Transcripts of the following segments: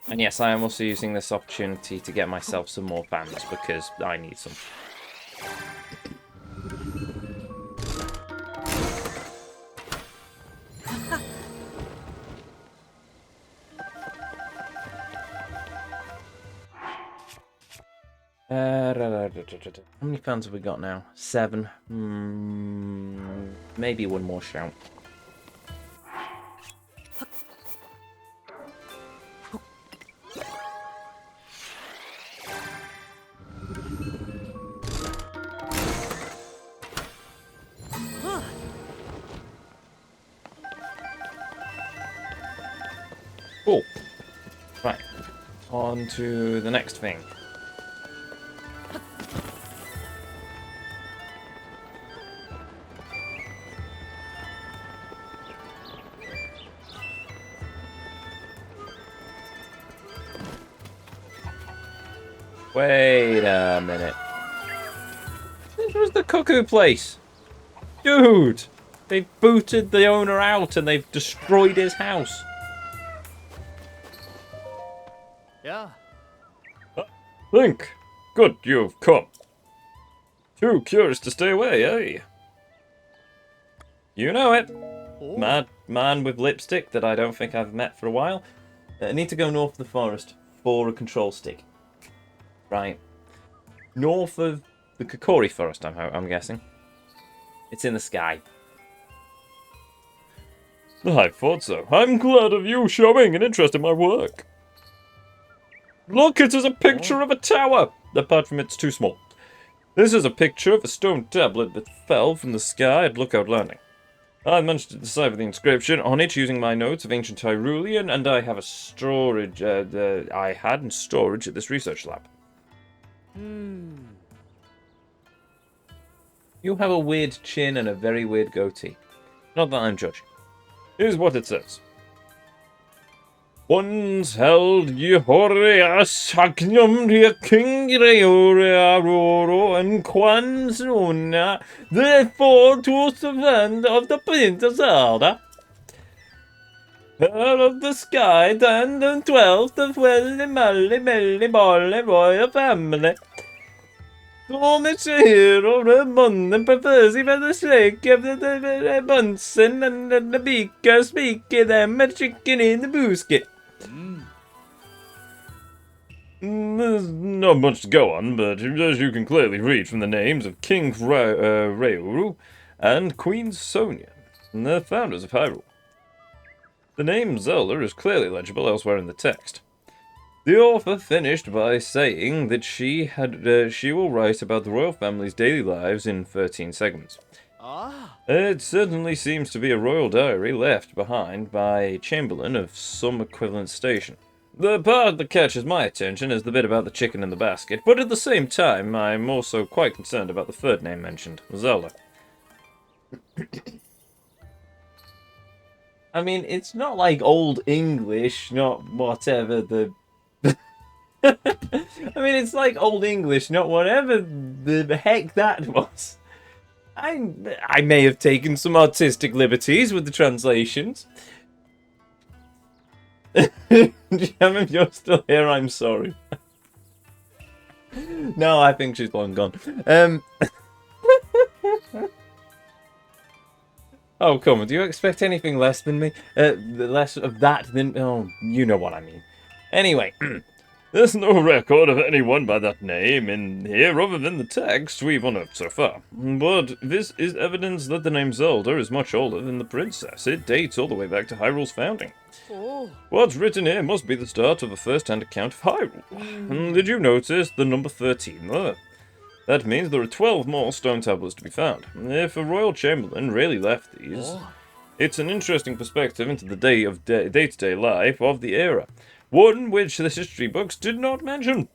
And yes, I am also using this opportunity to get myself some more fans because I need some. How many fans have we got now? 7. Maybe one more shout. Cool. Right. On to the next thing. Wait a minute. This was the cuckoo place. Dude! They've booted the owner out and they've destroyed his house. Yeah. Link, good you've come. Too curious to stay away, eh? You know it. Oh. Mad man with lipstick that I don't think I've met for a while. I need to go north of the forest for a control stick. Right. North of the Kokori forest, I'm guessing. It's in the sky. I thought so. I'm glad of you showing an interest in my work. Look, it is a picture of a tower! Apart from it's too small. This is a picture of a stone tablet that fell from the sky at Lookout Landing. I managed to decipher the inscription on it using my notes of ancient Hyrulean, and I have a storage. I had in storage at this research lab. You have a weird chin and a very weird goatee. Not that I'm judging. Here's what it says. Once held Yehorea Sagnum Ria King Reorea Roro and Quansuna, therefore to the land of the Princess Zelda. Out of the sky, 10 and 12, the Welly Mally Melly Bolle Royal Family. Tom is a hero, the Munden prefers even the snake of the Bunsen and the beaker speaking them a chicken in the boosket. There's not much to go on, but as you can clearly read from the names of King Reuru and Queen Sonia, the founders of Hyrule. The name Zelda is clearly legible elsewhere in the text. The author finished by saying that she will write about the royal family's daily lives in 13 segments. It certainly seems to be a royal diary left behind by a chamberlain of some equivalent station. The part that catches my attention is the bit about the chicken in the basket, but at the same time, I'm also quite concerned about the third name mentioned, Zelda. I mean, it's not like Old English, not whatever the... I mean, it's like Old English, not whatever the heck that was. I may have taken some artistic liberties with the translations. Gem, if you're still here, I'm sorry. No, I think she's long gone. Oh, come on, do you expect anything less than me? Less of that than... Oh, you know what I mean. Anyway, there's no record of anyone by that name in here other than the text we've unearthed so far. But this is evidence that the name Zelda is much older than the princess. It dates all the way back to Hyrule's founding. What's written here must be the start of a first-hand account of Hyrule. Did you notice the number 13 there? That means there are 12 more stone tablets to be found. If a royal chamberlain really left these, it's an interesting perspective into the day-to-day life of the era. One which the history books did not mention.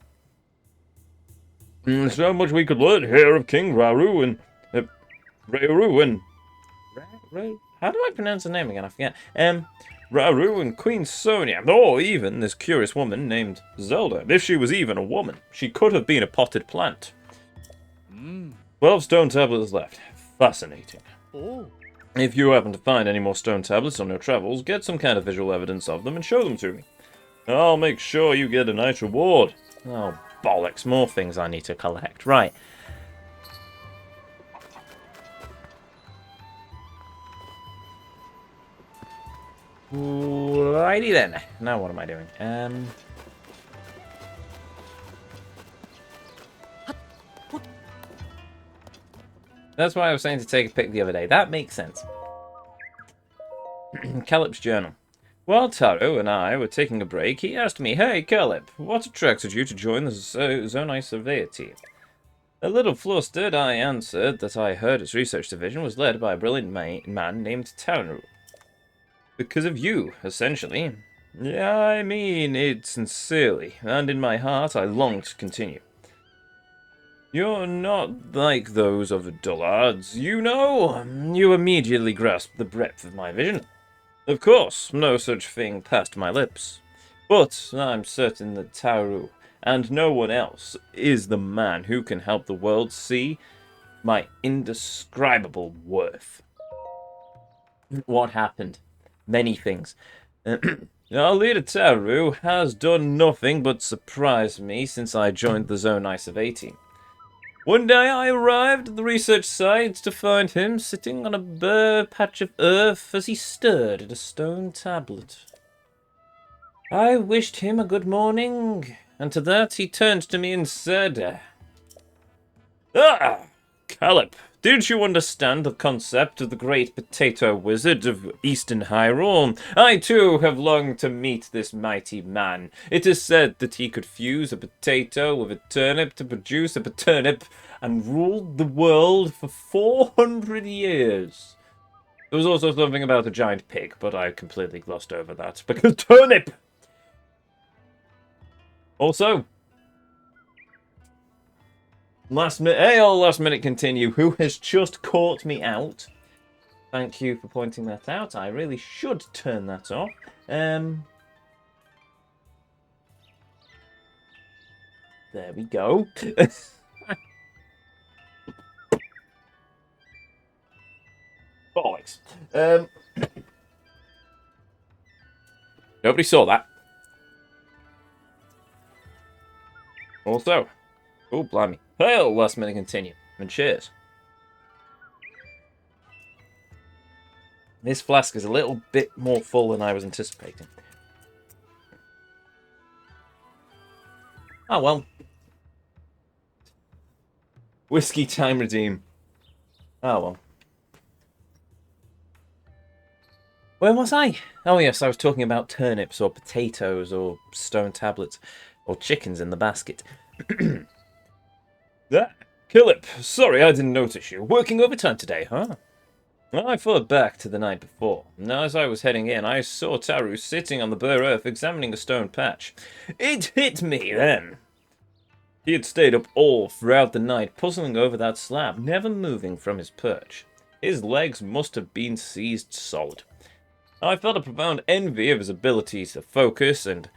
So much we could learn here of King Rauru and... Rauru and... How do I pronounce the name again? I forget. Rauru and Queen Sonia, or even this curious woman named Zelda. If she was even a woman, she could have been a potted plant. 12 stone tablets left. Fascinating. If you happen to find any more stone tablets on your travels, get some kind of visual evidence of them and show them to me. I'll make sure you get a nice reward. Oh, bollocks. More things I need to collect. Right. Righty then. Now what am I doing? That's why I was saying to take a pic the other day. That makes sense. Calip's journal. While Taro and I were taking a break, he asked me, "Hey, Calip, what attracted you to join the Zonai Surveyor team?" A little flustered, I answered that I heard its research division was led by a brilliant man named Taro. Because of you, essentially. Yeah, I mean it sincerely, and in my heart I long to continue. You're not like those other dullards, you know. You immediately grasped the breadth of my vision. Of course, no such thing passed my lips. But I'm certain that Taru, and no one else, is the man who can help the world see my indescribable worth. What happened? Many things. Our leader Taru has done nothing but surprise me since I joined the Zonai Survey team. One day I arrived at the research site to find him sitting on a bare patch of earth as he stared at a stone tablet. I wished him a good morning, and to that he turned to me and said, "Ah, Calip, did you understand the concept of the great potato wizard of Eastern Hyrule? I too have longed to meet this mighty man. It is said that he could fuse a potato with a turnip to produce a turnip and ruled the world for 400 years. There was also something about a giant pig, but I completely glossed over that because turnip! Also, last minute continue. Who has just caught me out? Thank you for pointing that out. I really should turn that off. There we go. Bollocks. Nobody saw that. Also, oh blimey. Hail, last minute continue. And cheers. This flask is a little bit more full than I was anticipating. Oh well. Whiskey time redeem. Oh well. Where was I? Oh yes, I was talking about turnips or potatoes or stone tablets or chickens in the basket. Calip, sorry I didn't notice you. Working overtime today, huh? I thought back to the night before. Now, as I was heading in, I saw Taru sitting on the bare earth examining a stone patch. It hit me then. He had stayed up all throughout the night, puzzling over that slab, never moving from his perch. His legs must have been seized solid. I felt a profound envy of his ability to focus and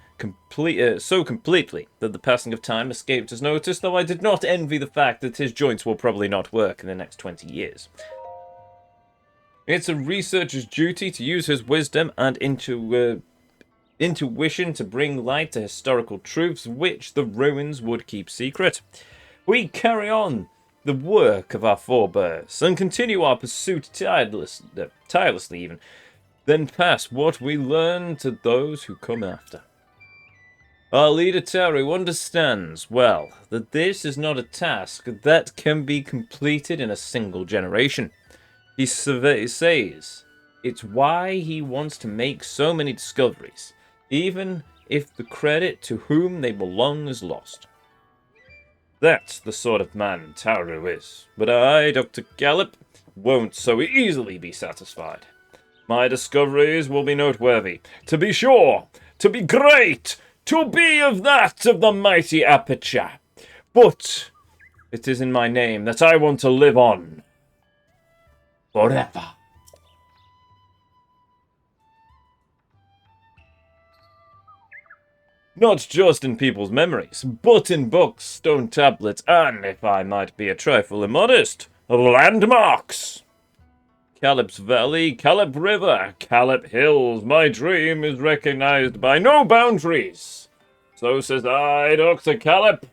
so completely that the passing of time escaped his notice, though I did not envy the fact that his joints will probably not work in the next 20 years. It's a researcher's duty to use his wisdom and intuition to bring light to historical truths which the ruins would keep secret. We carry on the work of our forebears and continue our pursuit tirelessly even, then pass what we learn to those who come after. Our leader Taru understands well that this is not a task that can be completed in a single generation. He says it's why he wants to make so many discoveries, even if the credit to whom they belong is lost. That's the sort of man Taru is, but I, Dr. Calip, won't so easily be satisfied. My discoveries will be noteworthy, to be sure, to be great, to be of the mighty aperture. But it is in my name that I want to live on. Forever. Not just in people's memories, but in books, stone tablets, and, if I might be a trifle immodest, landmarks. Calip's Valley, Calip River, Calip Hills. My dream is recognized by no boundaries. So says I, Dr. Calip,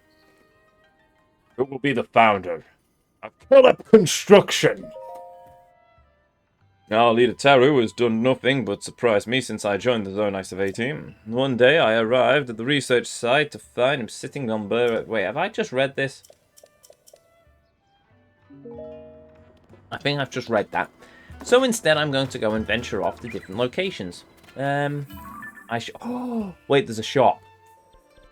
who will be the founder of Calip Construction. Our leader Taru has done nothing but surprise me since I joined the Zone Ice of 18. One day I arrived at the research site to find him sitting on Wait, have I just read this? I think I've just read that. So instead I'm going to go and venture off to different locations. I should... Oh, wait, there's a shop.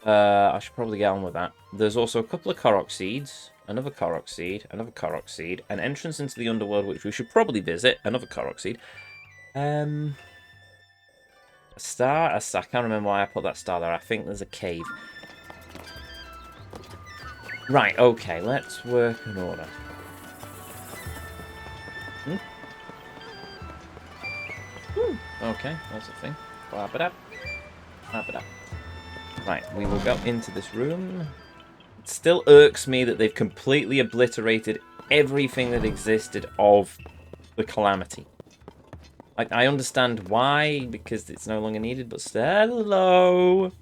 I should probably get on with that. There's also a couple of Korok seeds, another Korok seed, another Korok seed, an entrance into the underworld, which we should probably visit, another Korok seed. A star? I can't remember why I put that star there. I think there's a cave. Right, okay, let's work in order. Okay, that's a thing. Right, we will go into this room. It still irks me that they've completely obliterated everything that existed of the Calamity. I understand why, because it's no longer needed, but still, hello.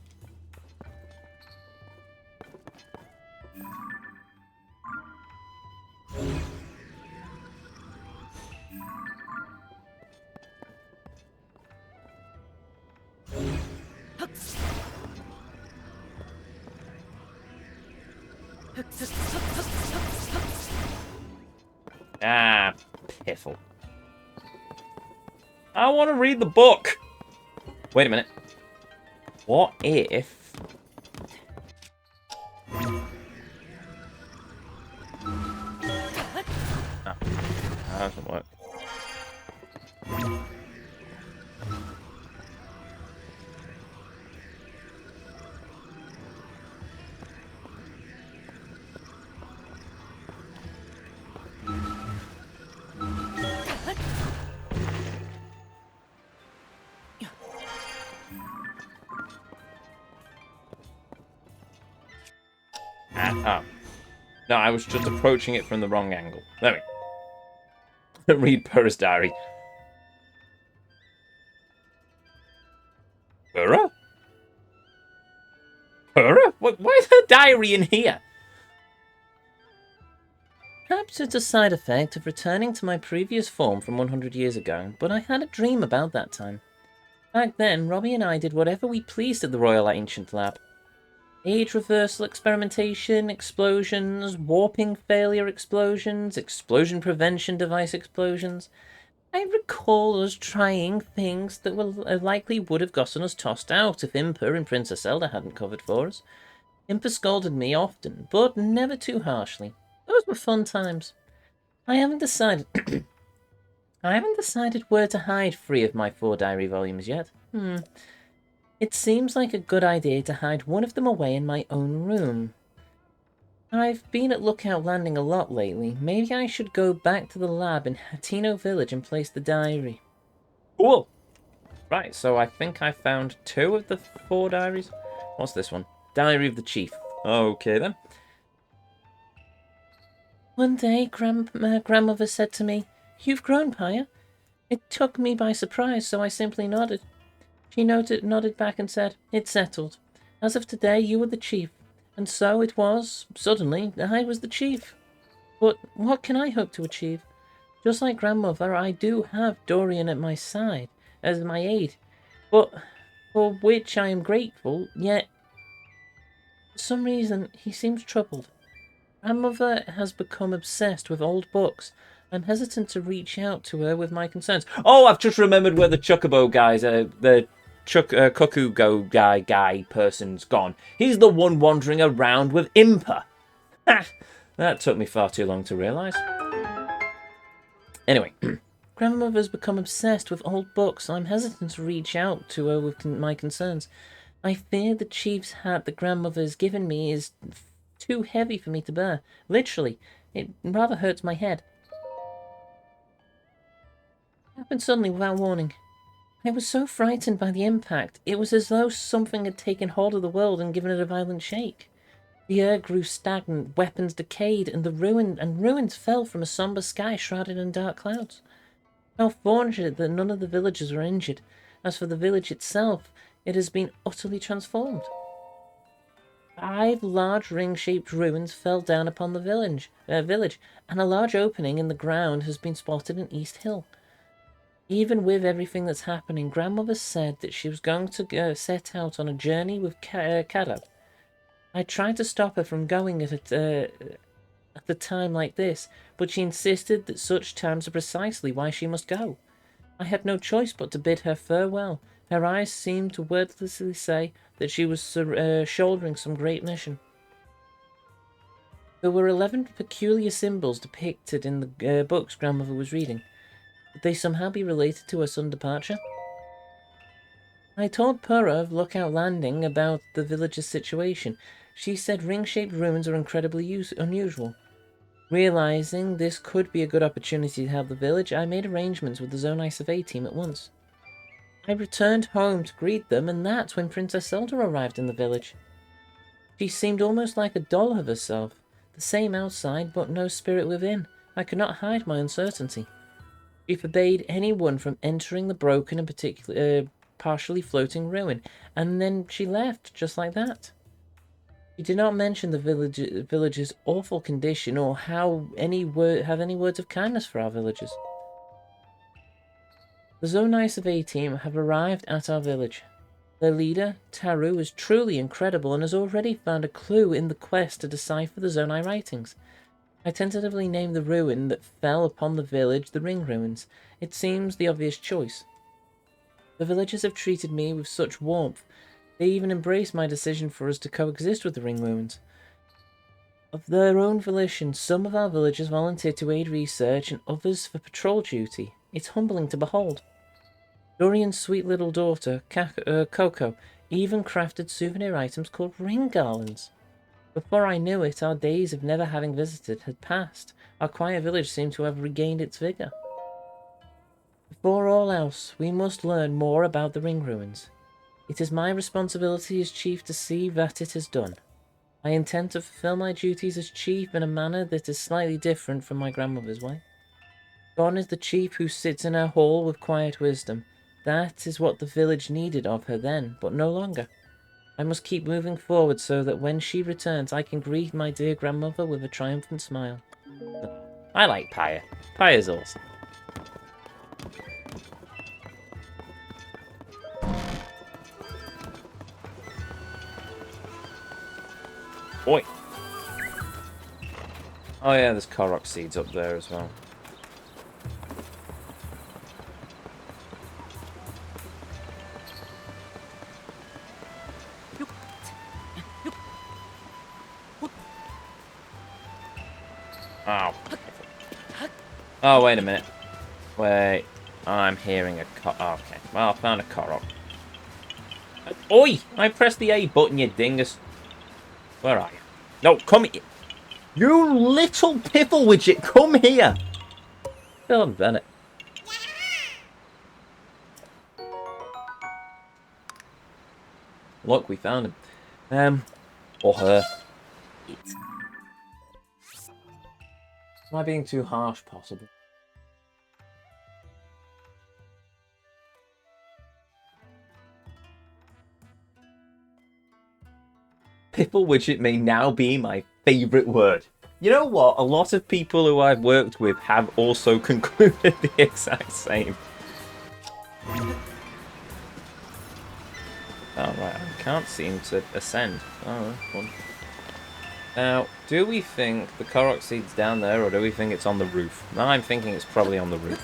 Ah, piffle. I want to read the book. Wait a minute. What if... Ah, that doesn't work. Oh. No, I was just approaching it from the wrong angle. There we go. Read Purrah's diary. Purrah? Purrah? Why is her diary in here? Perhaps it's a side effect of returning to my previous form from 100 years ago, but I had a dream about that time. Back then, Robbie and I did whatever we pleased at the Royal Ancient Lab. Age reversal experimentation, explosions, warping failure explosions, explosion prevention device explosions. I recall us trying things that likely would have gotten us tossed out if Impa and Princess Zelda hadn't covered for us. Impa scolded me often, but never too harshly. Those were fun times. I haven't decided where to hide 3 of my 4 diary volumes yet. It seems like a good idea to hide one of them away in my own room. I've been at Lookout Landing a lot lately. Maybe I should go back to the lab in Hateno Village and place the diary. Cool! Right, so I think I found 2 of the 4 diaries. What's this one? Diary of the Chief. Okay then. One day, Grandmother said to me, "You've grown, Paya." It took me by surprise, so I simply nodded. She nodded back and said, "It's settled. As of today, you are the chief." And so it was. Suddenly, I was the chief. But what can I hope to achieve? Just like Grandmother, I do have Dorian at my side, as my aide. But for which I am grateful, yet for some reason he seems troubled. Grandmother has become obsessed with old books. I'm hesitant to reach out to her with my concerns. Oh, I've just remembered where the Chocobo guys, the Cuckoo Go guy person's gone. He's the one wandering around with Impa. Ha! That took me far too long to realise. Anyway, Grandmother's become obsessed with old books. I'm hesitant to reach out to her with my concerns. I fear the chief's hat that Grandmother's given me is too heavy for me to bear. Literally, it rather hurts my head. It happened suddenly without warning. I was so frightened by the impact. It was as though something had taken hold of the world and given it a violent shake. The air grew stagnant, weapons decayed, and ruins fell from a somber sky shrouded in dark clouds. How fortunate that none of the villagers were injured. As for the village itself, it has been utterly transformed. 5 large ring-shaped ruins fell down upon the village, and a large opening in the ground has been spotted in East Hill. Even with everything that's happening, Grandmother said that she was going to set out on a journey with Kado. I tried to stop her from going at a time like this, but she insisted that such times are precisely why she must go. I had no choice but to bid her farewell. Her eyes seemed to wordlessly say that she was shouldering some great mission. There were 11 peculiar symbols depicted in the books Grandmother was reading. Would they somehow be related to her sudden departure? I told Purra of Lookout Landing about the village's situation. She said ring-shaped ruins are incredibly unusual. Realizing this could be a good opportunity to help the village, I made arrangements with the Zone Ice of A team at once. I returned home to greet them, and that's when Princess Zelda arrived in the village. She seemed almost like a doll of herself, the same outside but no spirit within. I could not hide my uncertainty. She forbade anyone from entering the broken and partially floating ruin, and then she left, just like that. She did not mention the village's awful condition or have any words of kindness for our villagers. The Zone Ice of A team have arrived at our village. Their leader, Taru, is truly incredible and has already found a clue in the quest to decipher the Zonai writings. I tentatively named the ruin that fell upon the village the Ring Ruins. It seems the obvious choice. The villagers have treated me with such warmth. They even embraced my decision for us to coexist with the Ring Ruins. Of their own volition, some of our villagers volunteered to aid research and others for patrol duty. It's humbling to behold. Dorian's sweet little daughter, Coco, even crafted souvenir items called ring garlands. Before I knew it, our days of never having visited had passed. Our quiet village seemed to have regained its vigor. Before all else, we must learn more about the Ring Ruins. It is my responsibility as chief to see that it is done. I intend to fulfill my duties as chief in a manner that is slightly different from my grandmother's way. Gone is the chief who sits in her hall with quiet wisdom. That is what the village needed of her then, but no longer. I must keep moving forward so that when she returns, I can greet my dear grandmother with a triumphant smile. I like Pyre. Pyre's awesome. Oi. Oh yeah, there's Korok seeds up there as well. Oh. Oh, wait a minute. Wait. I'm hearing a Korok. Okay. Well, I found a Korok. Oi! I pressed the A button, you dingus. Where are you? No, come here. You little piffle widget, come here. God damn it. Look, we found him. Or her. Am I being too harsh, possible? Piffle widget may now be my favourite word. You know what? A lot of people who I've worked with have also concluded the exact same. Oh, right. I can't seem to ascend. Oh, fun. Now, do we think the Korok seed's down there, or do we think it's on the roof? I'm thinking it's probably on the roof.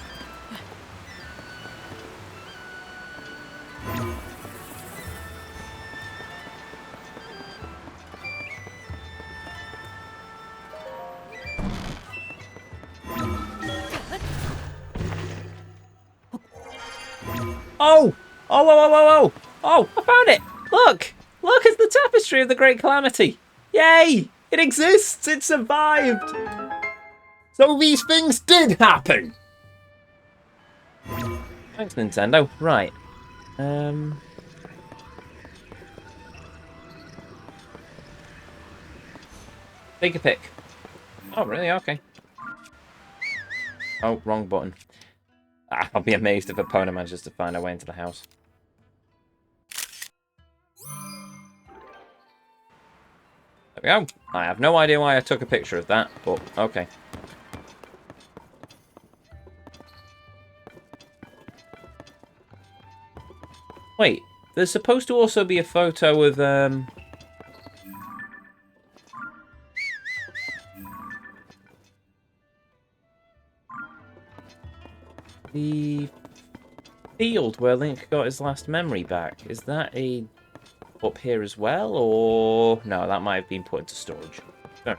Oh! Oh, whoa, whoa, whoa, whoa! Oh, I found it! Look! Look, it's the tapestry of the Great Calamity! Yay! It exists! It survived! So these things did happen! Thanks, Nintendo. Right. Take a pick. Oh, really? Okay. Oh, wrong button. I'll be amazed if Epona manages to find her way into the house. There we go. I have no idea why I took a picture of that, but okay. Wait, there's supposed to also be a photo of, the field where Link got his last memory back. Is that up here as well, or... No, that might have been put into storage. Oh.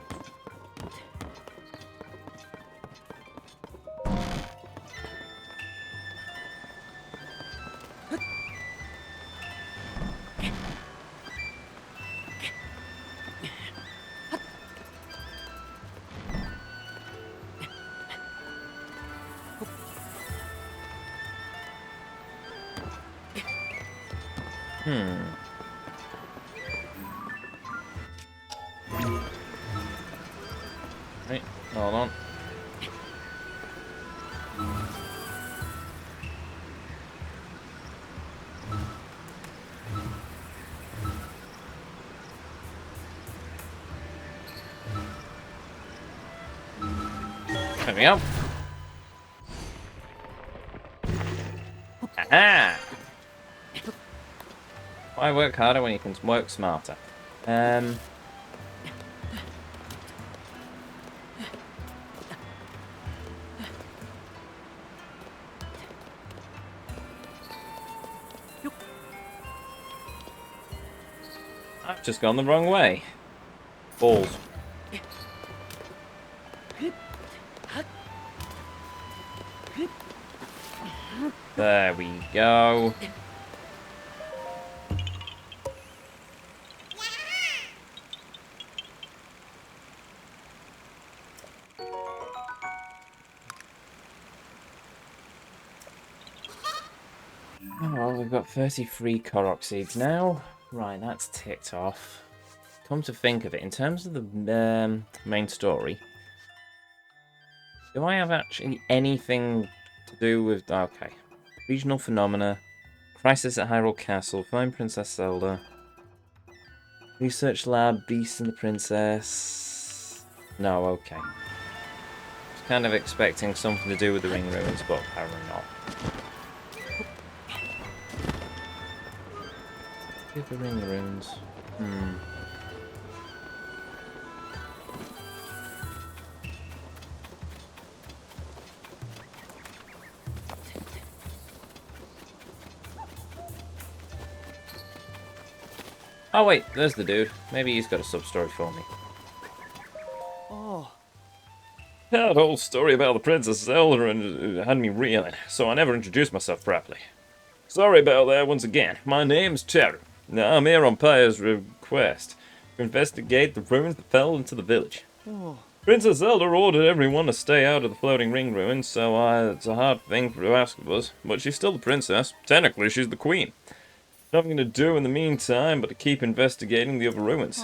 Right, hold on. There we go. Aha! Why work harder when you can work smarter? I've just gone the wrong way. Balls. There we go. Oh, well, we've got 33 Korok seeds now. Right, that's ticked off. Come to think of it, in terms of the main story, do I have actually anything to do with... Okay. Regional phenomena. Crisis at Hyrule Castle. Find Princess Zelda. Research lab. Beast and the Princess. No, okay. I was kind of expecting something to do with the Ring Ruins, but apparently not. Give the Ring Ruins. Oh wait, there's the dude. Maybe he's got a sub-story for me. Oh. That whole story about the Princess Zelda and had me reeling, so I never introduced myself properly. Sorry about that once again. My name's Teru. Now I'm here on Pyre's request to investigate the ruins that fell into the village. Oh. Princess Zelda ordered everyone to stay out of the floating ring ruins, so it's a hard thing to ask of us, but she's still the princess. Technically, she's the queen. Nothing to do in the meantime but to keep investigating the other ruins.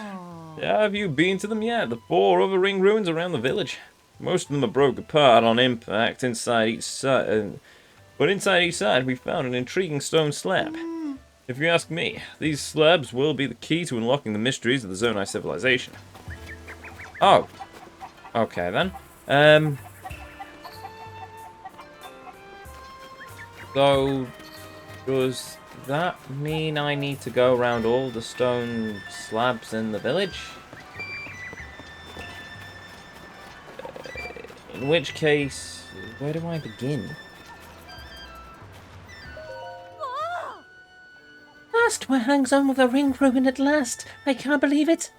Have you been to them yet? The 4 other ring ruins around the village. Most of them are broke apart on impact inside each side, but inside each side we found an intriguing stone slab. If you ask me, these slabs will be the key to unlocking the mysteries of the Zonai civilization. Oh. Okay then. So, does that mean I need to go around all the stone slabs in the village? In which case, where do I begin? Last, where hangs on with a ring ruin at last. I can't believe it.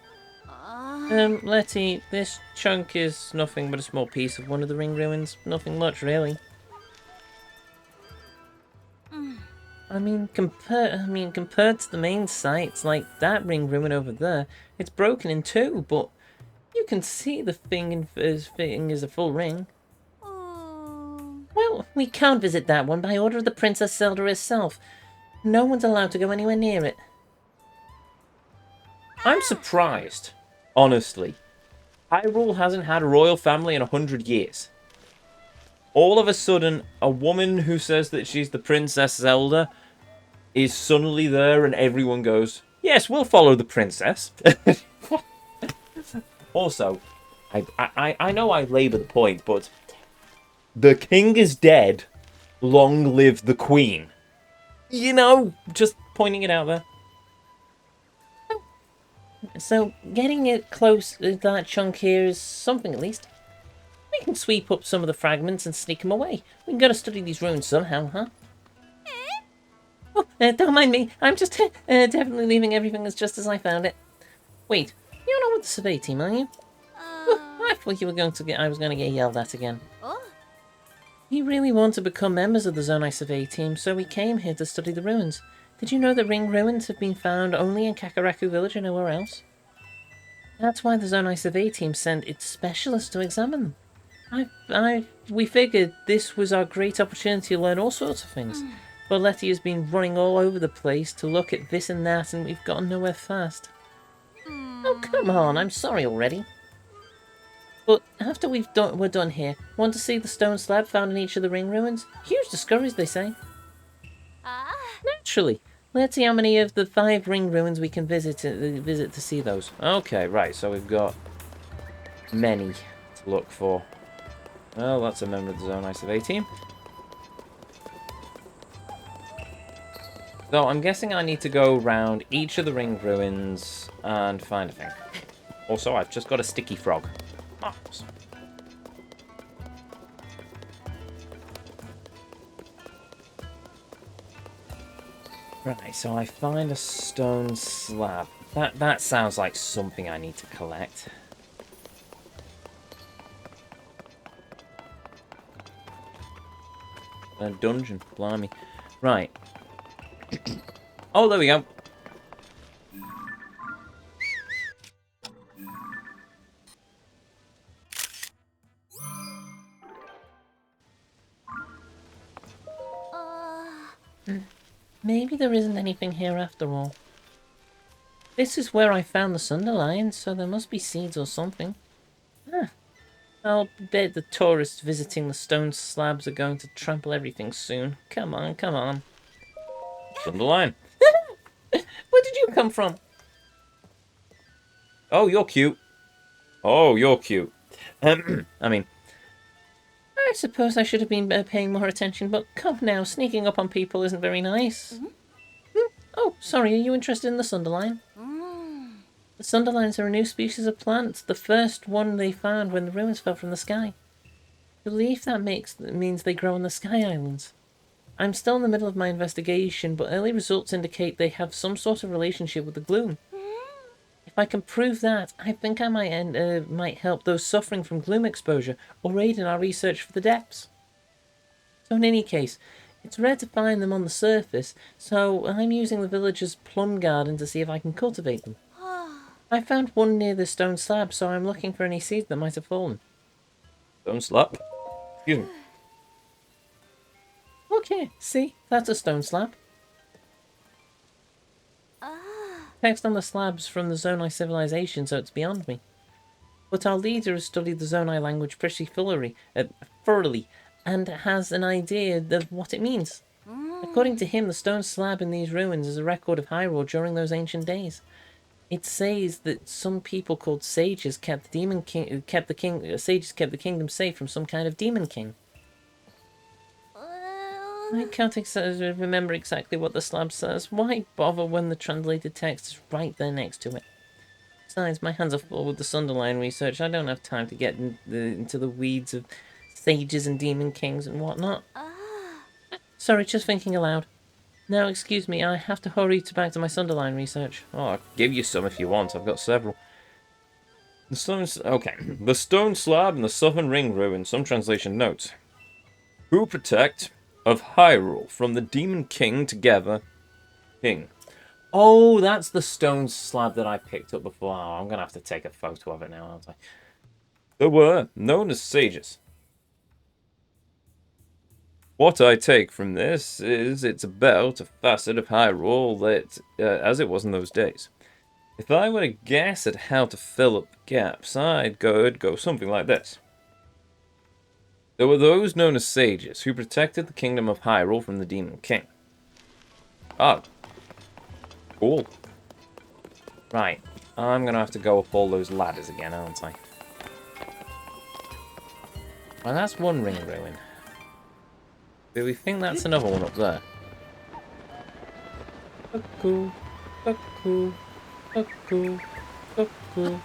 Letty, this chunk is nothing but a small piece of one of the ring ruins. Nothing much, really. I mean, compared to the main sites, like that ring ruin over there, it's broken in 2, but you can see the thing is a full ring. Well, we can't visit that one by order of the Princess Zelda herself. No one's allowed to go anywhere near it. I'm surprised, honestly. Hyrule hasn't had a royal family in 100 years. all of a sudden, a woman who says that she's the Princess Zelda is suddenly there, and everyone goes, "Yes, we'll follow the princess." Also, I know I labour the point, but the king is dead. Long live the queen. You know, just pointing it out there. So, getting it close to that chunk here is something at least. We can sweep up some of the fragments and sneak them away. We can go to study these ruins somehow, huh? Oh, don't mind me. I'm just definitely leaving everything as just as I found it. Wait, you're not with the survey team, are you? I thought you were going to get. I was going to get yelled at again. Oh. We really want to become members of the Zonai survey team, so we came here to study the ruins. Did you know that ring ruins have been found only in Kakaraku village and nowhere else? That's why the Zonai survey team sent its specialists to examine them. We figured this was our great opportunity to learn all sorts of things. But Letty has been running all over the place to look at this and that, and we've gotten nowhere fast. Oh, come on, I'm sorry already. But after we're done here, want to see the stone slab found in each of the ring ruins? Huge discoveries, they say. Ah. Naturally. Let's see how many of the 5 ring ruins we can visit to see those. Okay, right, so we've got many to look for. Well, that's a member of the Zone Ice team. So I'm guessing I need to go around each of the ring ruins and find a thing. Also, I've just got a sticky frog. Marvelous. Right, so I find a stone slab. That sounds like something I need to collect. A dungeon, blimey. Right. Oh, there we go. Maybe there isn't anything here after all. This is where I found the Sunderline, so there must be seeds or something. I'll bet the tourists visiting the stone slabs are going to trample everything soon. Come on, come on. Sunderline. Where did you come from? Oh, you're cute. Oh, you're cute. I mean, I suppose I should have been paying more attention, but come now, sneaking up on people isn't very nice. Oh, sorry, are you interested in the Sunderline? The Sunderlines are a new species of plant, the first one they found when the ruins fell from the sky. I believe that means they grow on the Sky Islands. I'm still in the middle of my investigation, but early results indicate they have some sort of relationship with the gloom. If I can prove that, I think I might help those suffering from gloom exposure or aid in our research for the depths. So in any case, it's rare to find them on the surface, so I'm using the village's plum garden to see if I can cultivate them. I found one near the stone slab, so I'm looking for any seeds that might have fallen. stone slab. Excuse me. Okay, see? That's a stone slab. Text on the slabs from the Zonai civilization, so it's beyond me. But our leader has studied the Zonai language pretty thoroughly, and has an idea of what it means. According to him, the stone slab in these ruins is a record of Hyrule during those ancient days. It says that some people called sages kept the kingdom safe from some kind of demon king. I can't remember exactly what the slab says. Why bother when the translated text is right there next to it? Besides, my hands are full with the Sunderline research. I don't have time to get into the weeds of sages and demon kings and whatnot. Sorry, just thinking aloud. Now, excuse me, I have to hurry back to my Sunderline research. Oh, I'll give you some if you want. I've got several. The stone slab and the southern ring ruin. Some translation notes. Who protect of Hyrule from the demon king together. King. Oh, that's the stone slab that I picked up before. Oh, I'm gonna have to take a photo of it now, aren't I? There were known as sages. What I take from this is it's about a facet of Hyrule that, as it was in those days. If I were to guess at how to fill up the gaps, I'd go something like this. There were those known as sages who protected the kingdom of Hyrule from the Demon King. Oh. Cool. Right. I'm going to have to go up all those ladders again, aren't I? Well, that's one ring ruin. Do we think that's another one up there? Cuckoo. Cuckoo. Cuckoo. Cuckoo.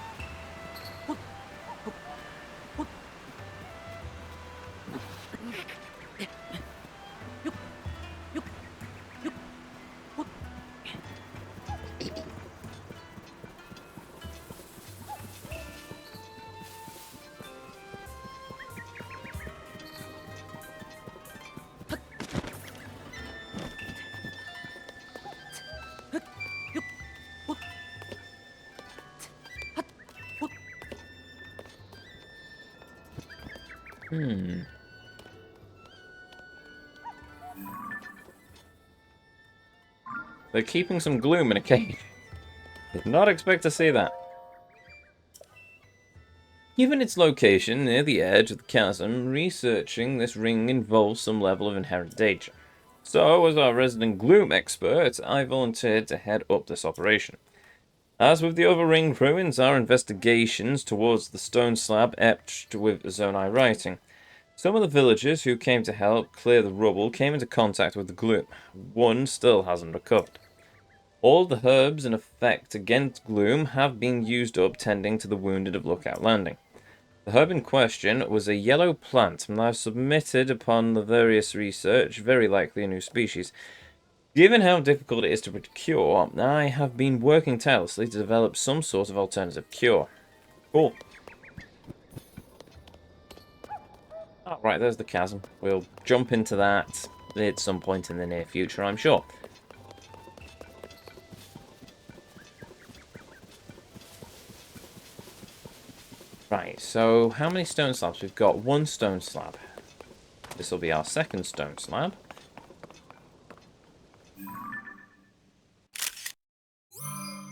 They're keeping some gloom in a cage. Did not expect to see that. Given its location near the edge of the chasm, researching this ring involves some level of inherent danger. So, as our resident gloom expert, I volunteered to head up this operation. As with the other ring ruins, our investigations towards the stone slab etched with Zonai writing. Some of the villagers who came to help clear the rubble came into contact with the gloom. One still hasn't recovered. All the herbs in effect against gloom have been used up tending to the wounded of Lookout Landing. The herb in question was a yellow plant, and I've submitted upon the various research, very likely a new species. Given how difficult it is to procure, I have been working tirelessly to develop some sort of alternative cure. Cool. Oh, right, there's the chasm. We'll jump into that at some point in the near future, I'm sure. Right, so how many stone slabs? We've got one stone slab. This will be our second stone slab.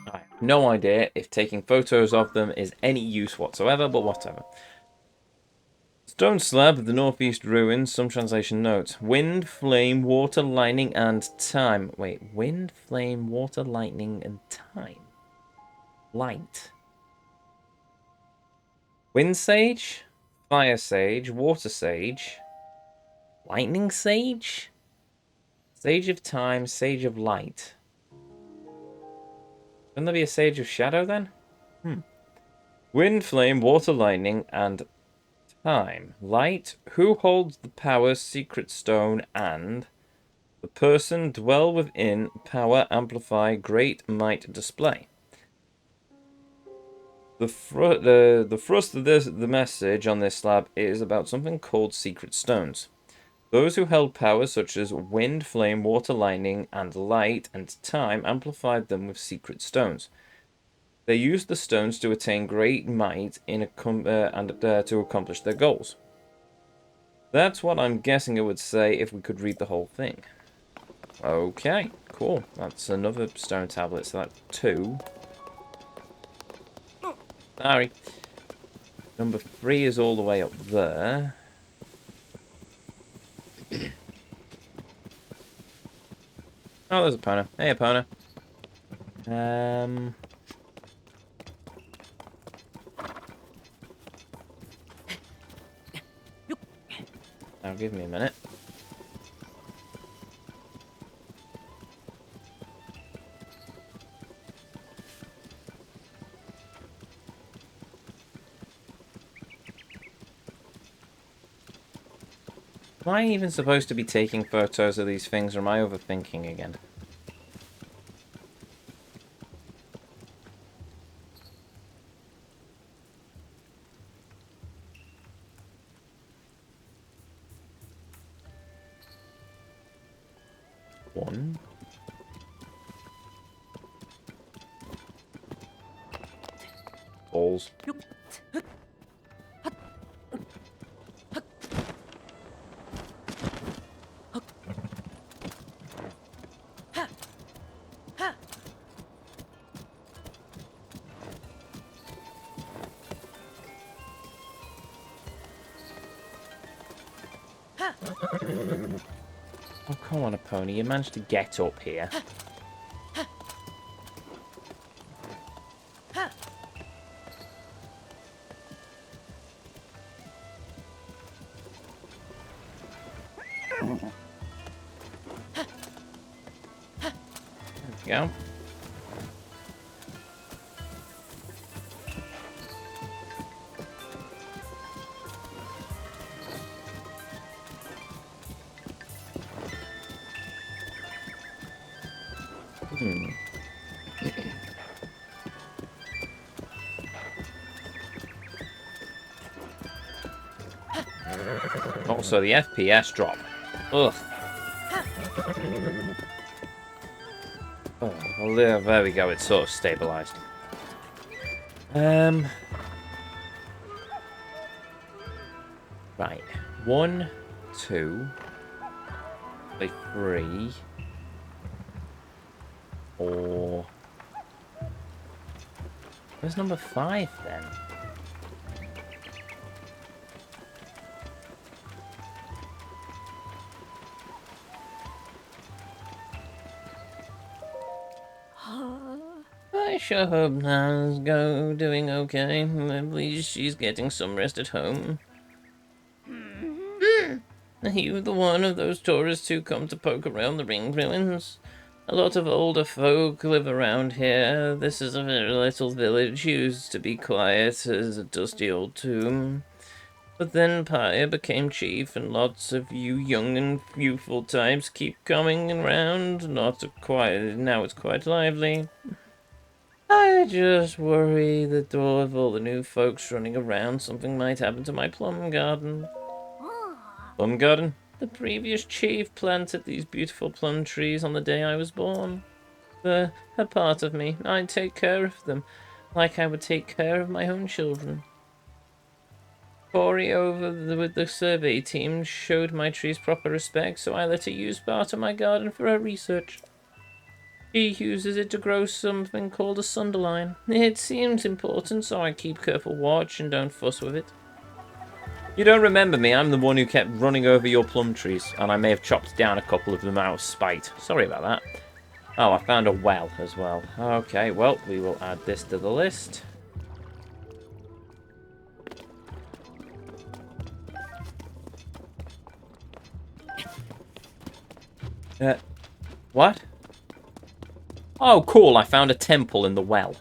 I have no idea if taking photos of them is any use whatsoever, but whatever. Stone slab of the northeast ruins, some translation notes. Wind, flame, water, lightning, and time. Wait, wind, flame, water, lightning, and time. Light. Wind sage, fire sage, water sage, lightning sage, sage of time, sage of light. Shouldn't there be a sage of shadow then? Wind, flame, water, lightning, and time. Light, who holds the power, secret stone, and the person dwell within, power, amplify, great might display. The thrust of the message on this slab is about something called secret stones. Those who held powers such as wind, flame, water, lightning, and light and time amplified them with secret stones. They used the stones to attain great might and to accomplish their goals. That's what I'm guessing it would say if we could read the whole thing. Okay, cool. That's another stone tablet, so that's 2. Sorry. Number 3 is all the way up there. Oh, there's Epona. Hey, Epona. Now, give me a minute. Am I even supposed to be taking photos of these things, or am I overthinking again? One. Balls. Oh, come on, a pony. You managed to get up here. There we go. Also, the FPS drop. Ugh. Oh, well, there we go. It's sort of stabilized. Right. 1, 2, 3, 4. Where's number 5 then? I sure hope Nan's doing okay. At least she's getting some rest at home. Are you the one of those tourists who come to poke around the ring ruins? A lot of older folk live around here. This is a very little village, used to be quiet as a dusty old tomb. But then Pyre became chief, and lots of you young and youthful types keep coming around. Not quite. Now it's quite lively. I just worry that with all the new folks running around, something might happen to my plum garden. Plum garden? The previous chief planted these beautiful plum trees on the day I was born. They're a part of me. I take care of them, like I would take care of my own children. Corey with the survey team showed my trees proper respect, so I let her use part of my garden for her research. She uses it to grow something called a sunderline. It seems important, so I keep careful watch and don't fuss with it. You don't remember me. I'm the one who kept running over your plum trees, and I may have chopped down a couple of them out of spite. Sorry about that. Oh, I found a well as well. Okay, well, we will add this to the list. What? Oh, cool, I found a temple in the well.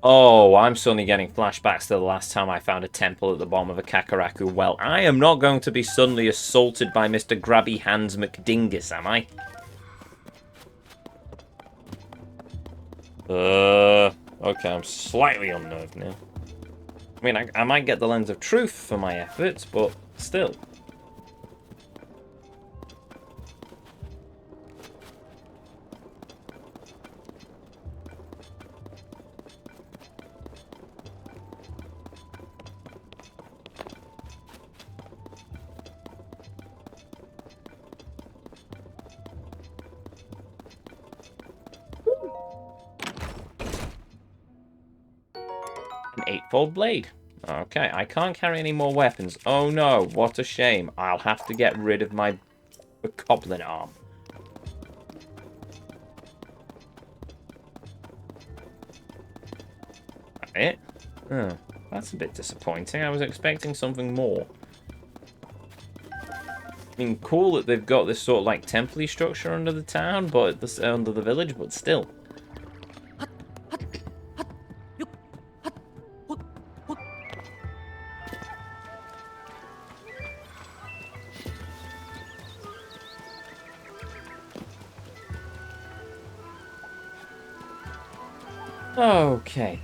Oh, I'm suddenly getting flashbacks to the last time I found a temple at the bottom of a Kakaraku well. I am not going to be suddenly assaulted by Mr. Grabby Hands McDingus, am I? Okay, I'm slightly unnerved now. I mean, I might get the Lens of Truth for my efforts, but still. An 8-fold blade. Okay, I can't carry any more weapons. Oh no, what a shame. I'll have to get rid of my goblin arm. It? Oh, that's a bit disappointing. I was expecting something more. I mean, cool that they've got this sort of like temple-y structure under the town, but under the village, but still. Okay,